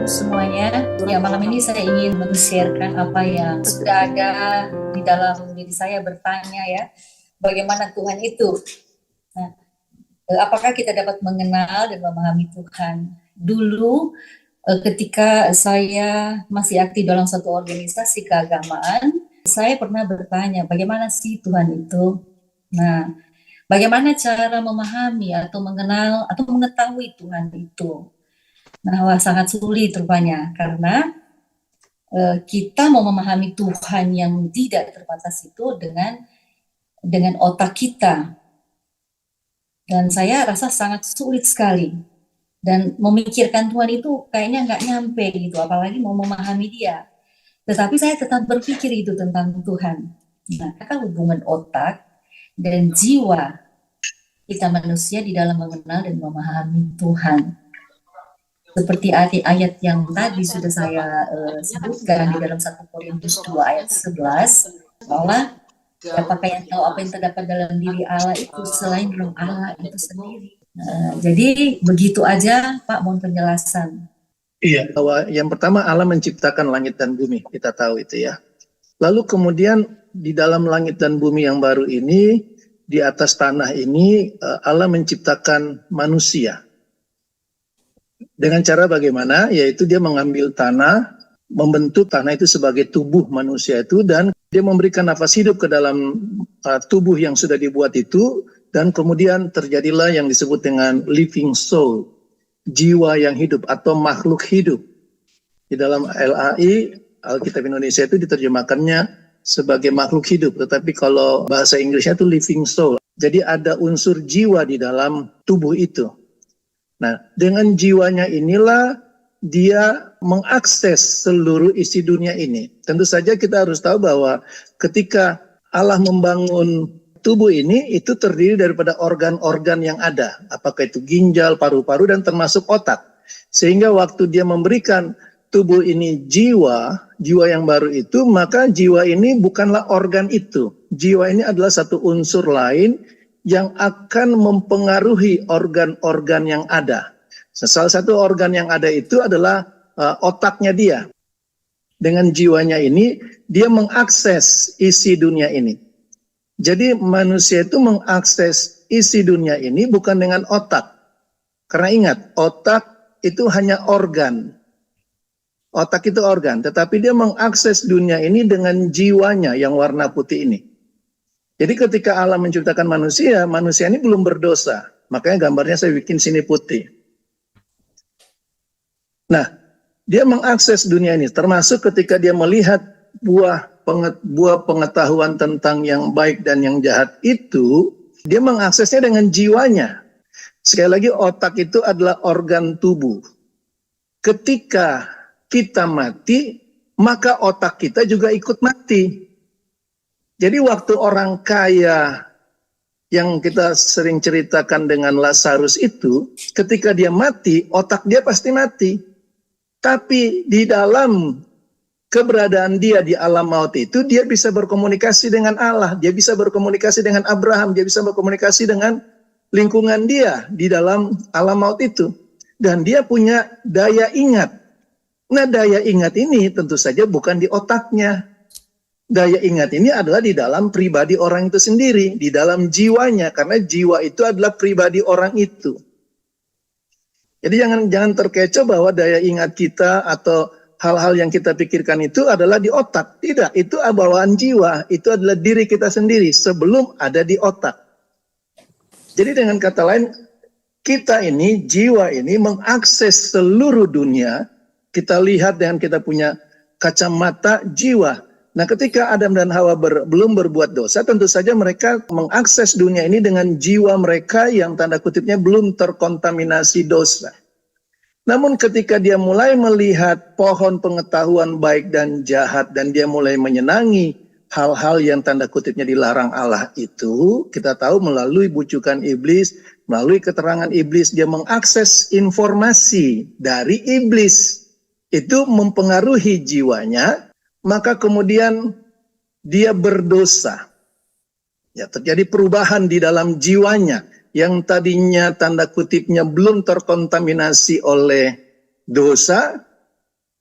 semuanya. Ya, malam ini saya ingin men-sharekan apa yang sudah ada di dalam diri saya, bertanya ya, bagaimana Tuhan itu. Nah, apakah kita dapat mengenal dan memahami Tuhan? Dulu ketika saya masih aktif dalam satu organisasi keagamaan, saya pernah bertanya, bagaimana sih Tuhan itu? Nah, bagaimana cara memahami atau mengenal atau mengetahui Tuhan itu? Nah, wah, sangat sulit rupanya karena kita mau memahami Tuhan yang tidak terbatas itu dengan otak kita, dan saya rasa sangat sulit sekali. Dan memikirkan Tuhan itu kayaknya nggak nyampe gitu, apalagi mau memahami Dia. Tetapi saya tetap berpikir itu tentang Tuhan. Nah, kan hubungan otak dan jiwa kita manusia di dalam mengenal dan memahami Tuhan. Seperti ayat yang tadi sudah saya sebutkan di dalam 1 Korintus 2 ayat 11, bahwa apakah yang tahu apa yang terdapat dalam diri Allah itu selain Roh Allah itu sendiri. Jadi begitu aja Pak, mohon penjelasan. Iya, bahwa yang pertama Allah menciptakan langit dan bumi, kita tahu itu ya. Lalu kemudian di dalam langit dan bumi yang baru ini, di atas tanah ini Allah menciptakan manusia. Dengan cara bagaimana? Yaitu dia mengambil tanah, membentuk tanah itu sebagai tubuh manusia itu, dan dia memberikan nafas hidup ke dalam tubuh yang sudah dibuat itu, dan kemudian terjadilah yang disebut dengan living soul, jiwa yang hidup atau makhluk hidup. Di dalam LAI, Alkitab Indonesia itu diterjemahkannya sebagai makhluk hidup, tetapi kalau bahasa Inggrisnya itu living soul. Jadi ada unsur jiwa di dalam tubuh itu. Nah, dengan jiwanya inilah dia mengakses seluruh isi dunia ini. Tentu saja kita harus tahu bahwa ketika Allah membangun tubuh ini, itu terdiri daripada organ-organ yang ada. Apakah itu ginjal, paru-paru, dan termasuk otak. Sehingga waktu dia memberikan tubuh ini jiwa yang baru itu, maka jiwa ini bukanlah organ itu. Jiwa ini adalah satu unsur lain yang akan mempengaruhi organ-organ yang ada. Salah satu organ yang ada itu adalah otaknya dia. Dengan jiwanya ini, dia mengakses isi dunia ini. Jadi manusia itu mengakses isi dunia ini bukan dengan otak. Karena ingat, otak itu hanya organ. Otak itu organ, tetapi dia mengakses dunia ini dengan jiwanya yang warna putih ini. Jadi ketika Allah menciptakan manusia, manusia ini belum berdosa. Makanya gambarnya saya bikin sini putih. Nah, dia mengakses dunia ini, termasuk ketika dia melihat buah pengetahuan tentang yang baik dan yang jahat itu, dia mengaksesnya dengan jiwanya. Sekali lagi, otak itu adalah organ tubuh. Ketika kita mati, maka otak kita juga ikut mati. Jadi waktu orang kaya yang kita sering ceritakan dengan Lazarus itu, ketika dia mati, otak dia pasti mati. Tapi di dalam keberadaan dia di alam maut itu, dia bisa berkomunikasi dengan Allah, dia bisa berkomunikasi dengan Abraham, dia bisa berkomunikasi dengan lingkungan dia di dalam alam maut itu. Dan dia punya daya ingat. Nah, daya ingat ini tentu saja bukan di otaknya. Daya ingat ini adalah di dalam pribadi orang itu sendiri, di dalam jiwanya, karena jiwa itu adalah pribadi orang itu. Jadi jangan terkecoh bahwa daya ingat kita atau hal-hal yang kita pikirkan itu adalah di otak. Tidak, itu bawaan jiwa, itu adalah diri kita sendiri sebelum ada di otak. Jadi dengan kata lain, kita ini, jiwa ini mengakses seluruh dunia. Kita lihat dengan kita punya kacamata jiwa. Nah, ketika Adam dan Hawa belum berbuat dosa, tentu saja mereka mengakses dunia ini dengan jiwa mereka yang tanda kutipnya belum terkontaminasi dosa. Namun ketika dia mulai melihat pohon pengetahuan baik dan jahat, dan dia mulai menyenangi hal-hal yang tanda kutipnya dilarang Allah itu, kita tahu melalui bujukan iblis, melalui keterangan iblis, dia mengakses informasi dari iblis. Itu mempengaruhi jiwanya, maka kemudian dia berdosa. Ya, terjadi perubahan di dalam jiwanya yang tadinya tanda kutipnya belum terkontaminasi oleh dosa,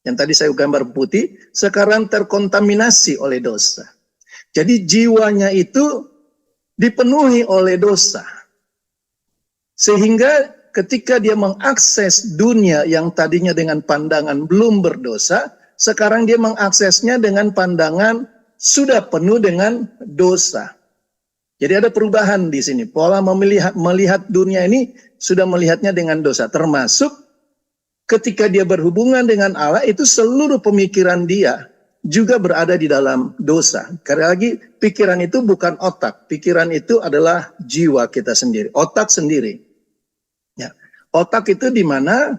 yang tadi saya gambar putih, sekarang terkontaminasi oleh dosa. Jadi jiwanya itu dipenuhi oleh dosa. Sehingga ketika dia mengakses dunia yang tadinya dengan pandangan belum berdosa, sekarang dia mengaksesnya dengan pandangan sudah penuh dengan dosa. Jadi ada perubahan di sini. Pola melihat dunia ini sudah melihatnya dengan dosa. Termasuk ketika dia berhubungan dengan Allah, itu seluruh pemikiran dia juga berada di dalam dosa. Karena lagi pikiran itu bukan otak. Pikiran itu adalah jiwa kita sendiri. Otak sendiri. Ya. Otak itu di mana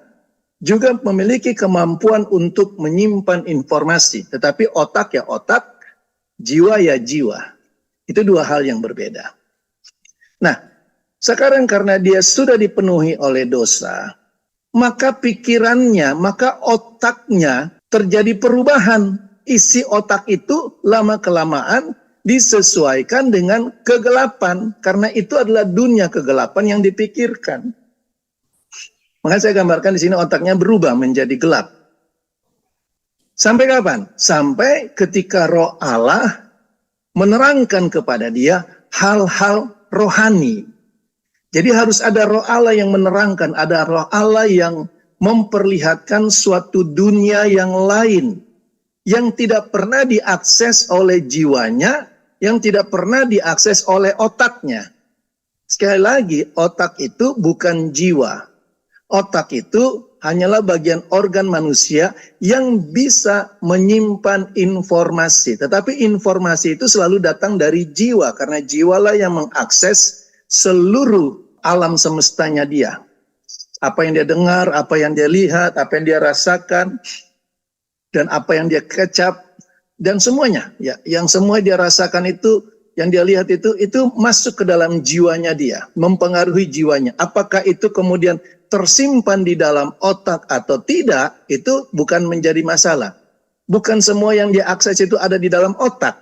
juga memiliki kemampuan untuk menyimpan informasi. Tetapi otak ya otak, jiwa ya jiwa. Itu dua hal yang berbeda. Nah, sekarang karena dia sudah dipenuhi oleh dosa, maka pikirannya, maka otaknya terjadi perubahan. Isi otak itu lama-kelamaan disesuaikan dengan kegelapan. Karena itu adalah dunia kegelapan yang dipikirkan. Makanya saya gambarkan di sini otaknya berubah menjadi gelap. Sampai kapan? Sampai ketika Roh Allah menerangkan kepada dia hal-hal rohani. Jadi harus ada Roh Allah yang menerangkan, ada Roh Allah yang memperlihatkan suatu dunia yang lain, yang tidak pernah diakses oleh jiwanya, yang tidak pernah diakses oleh otaknya. Sekali lagi, otak itu bukan jiwa. Otak itu hanyalah bagian organ manusia yang bisa menyimpan informasi. Tetapi informasi itu selalu datang dari jiwa, karena jiwalah yang mengakses seluruh alam semestanya dia. Apa yang dia dengar, apa yang dia lihat, apa yang dia rasakan, dan apa yang dia kecap, dan semuanya. Ya, yang semua dia rasakan itu, yang dia lihat itu masuk ke dalam jiwanya dia, mempengaruhi jiwanya. Apakah itu kemudian tersimpan di dalam otak atau tidak, itu bukan menjadi masalah. Bukan semua yang dia akses itu ada di dalam otak.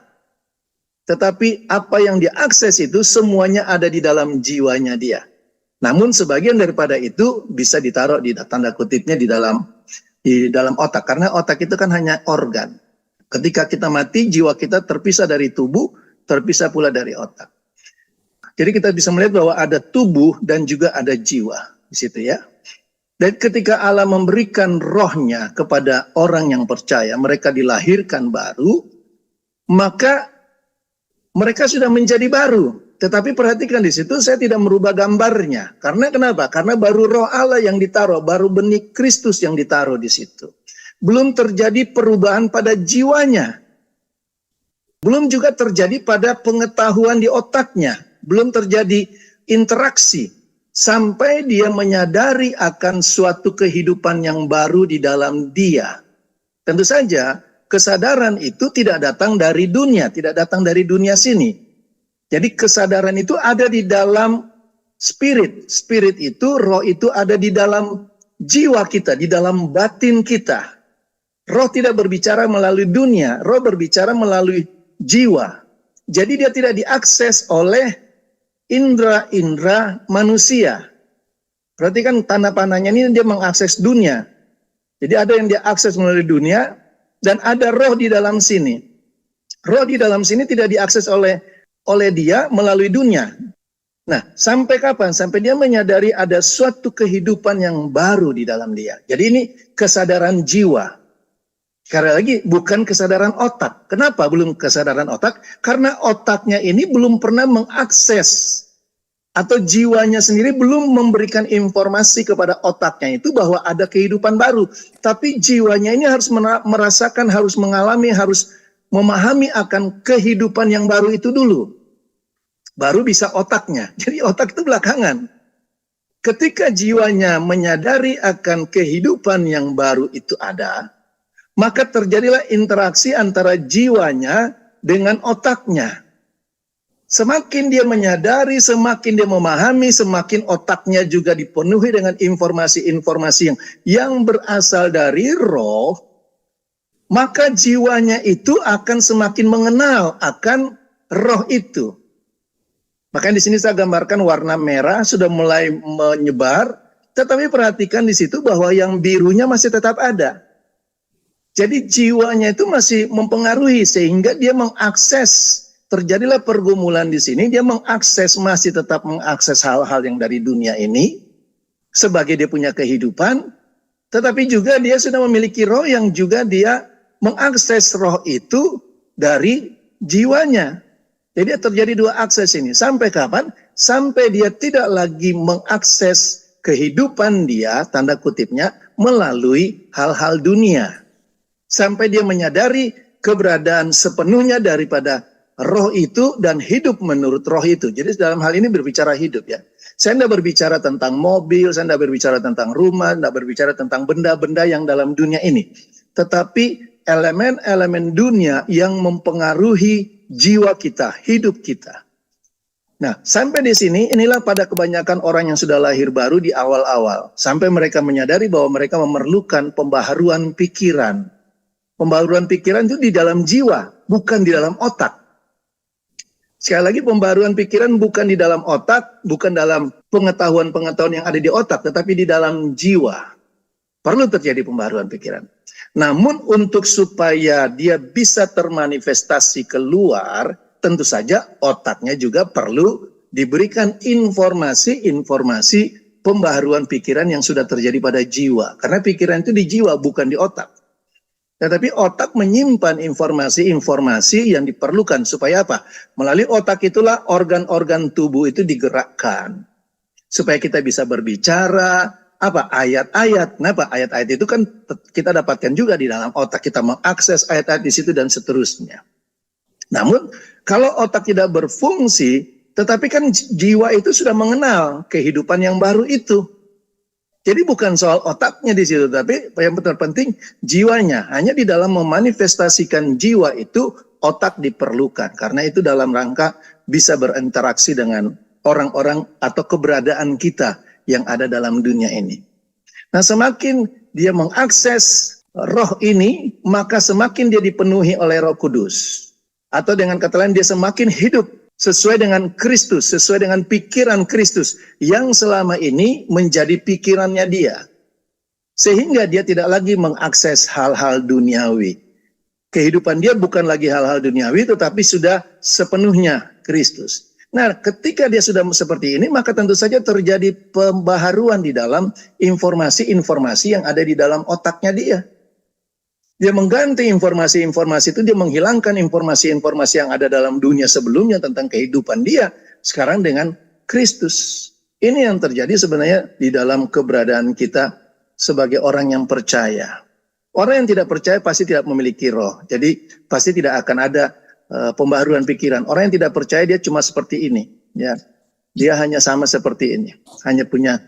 Tetapi apa yang dia akses itu semuanya ada di dalam jiwanya dia. Namun sebagian daripada itu bisa ditaruh di tanda kutipnya di dalam otak. Karena otak itu kan hanya organ. Ketika kita mati, jiwa kita terpisah dari tubuh, terpisah pula dari otak. Jadi kita bisa melihat bahwa ada tubuh dan juga ada jiwa. Di situ ya. Dan ketika Allah memberikan rohnya kepada orang yang percaya, mereka dilahirkan baru, maka mereka sudah menjadi baru. Tetapi perhatikan di situ saya tidak merubah gambarnya. Karena kenapa? Karena baru roh Allah yang ditaruh, baru benih Kristus yang ditaruh di situ. Belum terjadi perubahan pada jiwanya. Belum juga terjadi pada pengetahuan di otaknya. Belum terjadi interaksi. Sampai dia menyadari akan suatu kehidupan yang baru di dalam dia. Tentu saja kesadaran itu tidak datang dari dunia, tidak datang dari dunia sini. Jadi kesadaran itu ada di dalam spirit. Spirit itu, roh itu ada di dalam jiwa kita, di dalam batin kita. Roh tidak berbicara melalui dunia, roh berbicara melalui jiwa. Jadi dia tidak diakses oleh indra-indra manusia. Berarti kan tanda panahnya ini dia mengakses dunia. Jadi ada yang dia akses melalui dunia dan ada roh di dalam sini. Roh di dalam sini tidak diakses oleh dia melalui dunia. Nah, sampai kapan? Sampai dia menyadari ada suatu kehidupan yang baru di dalam dia. Jadi ini kesadaran jiwa. Karena lagi bukan kesadaran otak. Kenapa belum kesadaran otak? Karena otaknya ini belum pernah mengakses atau jiwanya sendiri belum memberikan informasi kepada otaknya itu bahwa ada kehidupan baru. Tapi jiwanya ini harus merasakan, harus mengalami, harus memahami akan kehidupan yang baru itu dulu. Baru bisa otaknya. Jadi otak itu belakangan. Ketika jiwanya menyadari akan kehidupan yang baru itu ada, maka terjadilah interaksi antara jiwanya dengan otaknya. Semakin dia menyadari, semakin dia memahami, semakin otaknya juga dipenuhi dengan informasi-informasi yang berasal dari roh, maka jiwanya itu akan semakin mengenal akan roh itu. Makanya di sini saya gambarkan warna merah sudah mulai menyebar, tetapi perhatikan di situ bahwa yang birunya masih tetap ada. Jadi jiwanya itu masih mempengaruhi sehingga dia mengakses, terjadilah pergumulan di sini, dia mengakses, masih tetap mengakses hal-hal yang dari dunia ini sebagai dia punya kehidupan, tetapi juga dia sudah memiliki roh yang juga dia mengakses roh itu dari jiwanya. Jadi terjadi dua akses ini. Sampai kapan? Sampai dia tidak lagi mengakses kehidupan dia, tanda kutipnya, melalui hal-hal dunia. Sampai dia menyadari keberadaan sepenuhnya daripada roh itu dan hidup menurut roh itu. Jadi dalam hal ini berbicara hidup ya. Saya tidak berbicara tentang mobil, saya tidak berbicara tentang rumah, tidak berbicara tentang benda-benda yang dalam dunia ini. Tetapi elemen-elemen dunia yang mempengaruhi jiwa kita, hidup kita. Nah, sampai di sini, inilah pada kebanyakan orang yang sudah lahir baru di awal-awal. Sampai mereka menyadari bahwa mereka memerlukan pembaharuan pikiran. Pembaharuan pikiran itu di dalam jiwa, bukan di dalam otak. Sekali lagi, pembaharuan pikiran bukan di dalam otak, bukan dalam pengetahuan-pengetahuan yang ada di otak, tetapi di dalam jiwa. Perlu terjadi pembaharuan pikiran. Namun untuk supaya dia bisa termanifestasi keluar, tentu saja otaknya juga perlu diberikan informasi-informasi pembaharuan pikiran yang sudah terjadi pada jiwa. Karena pikiran itu di jiwa, bukan di otak. Tetapi otak menyimpan informasi-informasi yang diperlukan supaya apa? Melalui otak itulah organ-organ tubuh itu digerakkan. Supaya kita bisa berbicara, apa ayat-ayat. Kenapa? Ayat-ayat itu kan kita dapatkan juga di dalam otak. Kita mengakses ayat-ayat di situ dan seterusnya. Namun kalau otak tidak berfungsi, tetapi kan jiwa itu sudah mengenal kehidupan yang baru itu. Jadi bukan soal otaknya di situ, tapi yang terpenting jiwanya. Hanya di dalam memanifestasikan jiwa itu otak diperlukan. Karena itu dalam rangka bisa berinteraksi dengan orang-orang atau keberadaan kita yang ada dalam dunia ini. Nah, semakin dia mengakses roh ini, maka semakin dia dipenuhi oleh Roh Kudus. Atau dengan kata lain, dia semakin hidup sesuai dengan Kristus, sesuai dengan pikiran Kristus yang selama ini menjadi pikirannya dia. Sehingga dia tidak lagi mengakses hal-hal duniawi. Kehidupan dia bukan lagi hal-hal duniawi, tetapi sudah sepenuhnya Kristus. Nah, ketika dia sudah seperti ini, maka tentu saja terjadi pembaharuan di dalam informasi-informasi yang ada di dalam otaknya dia. Dia mengganti informasi-informasi itu, dia menghilangkan informasi-informasi yang ada dalam dunia sebelumnya tentang kehidupan dia, sekarang dengan Kristus. Ini yang terjadi sebenarnya di dalam keberadaan kita sebagai orang yang percaya. Orang yang tidak percaya pasti tidak memiliki roh, jadi pasti tidak akan ada pembaharuan pikiran. Orang yang tidak percaya dia cuma seperti ini, ya. Dia hanya sama seperti ini, hanya punya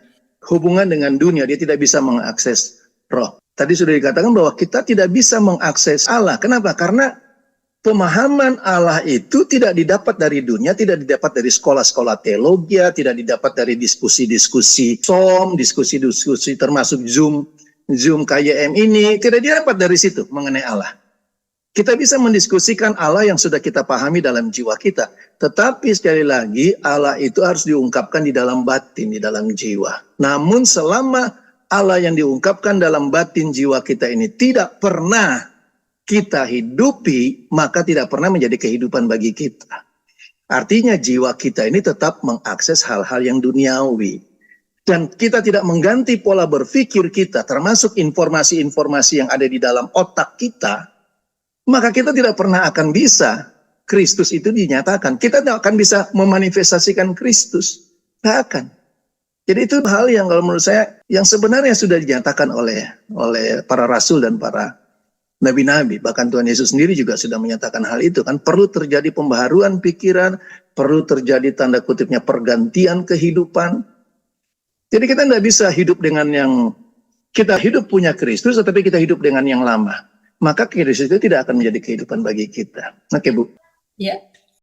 hubungan dengan dunia, dia tidak bisa mengakses roh. Tadi sudah dikatakan bahwa kita tidak bisa mengakses Allah. Kenapa? Karena pemahaman Allah itu tidak didapat dari dunia, tidak didapat dari sekolah-sekolah teologi, tidak didapat dari diskusi-diskusi SOM, diskusi-diskusi termasuk Zoom KYM ini, tidak didapat dari situ mengenai Allah. Kita bisa mendiskusikan Allah yang sudah kita pahami dalam jiwa kita. Tetapi sekali lagi, Allah itu harus diungkapkan di dalam batin, di dalam jiwa. Namun selama Allah yang diungkapkan dalam batin jiwa kita ini tidak pernah kita hidupi, maka tidak pernah menjadi kehidupan bagi kita. Artinya jiwa kita ini tetap mengakses hal-hal yang duniawi. Dan kita tidak mengganti pola berpikir kita, termasuk informasi-informasi yang ada di dalam otak kita, maka kita tidak pernah akan bisa Kristus itu dinyatakan. Kita tidak akan bisa memanifestasikan Kristus. Tidak akan. Jadi itu hal yang kalau menurut saya yang sebenarnya sudah dinyatakan oleh para rasul dan para nabi-nabi. Bahkan Tuhan Yesus sendiri juga sudah menyatakan hal itu. Kan perlu terjadi pembaharuan pikiran, perlu terjadi tanda kutipnya pergantian kehidupan. Jadi kita tidak bisa hidup dengan yang kita hidup punya Kristus, tetapi kita hidup dengan yang lama. Maka Kristus itu tidak akan menjadi kehidupan bagi kita. Oke, Bu. Ya,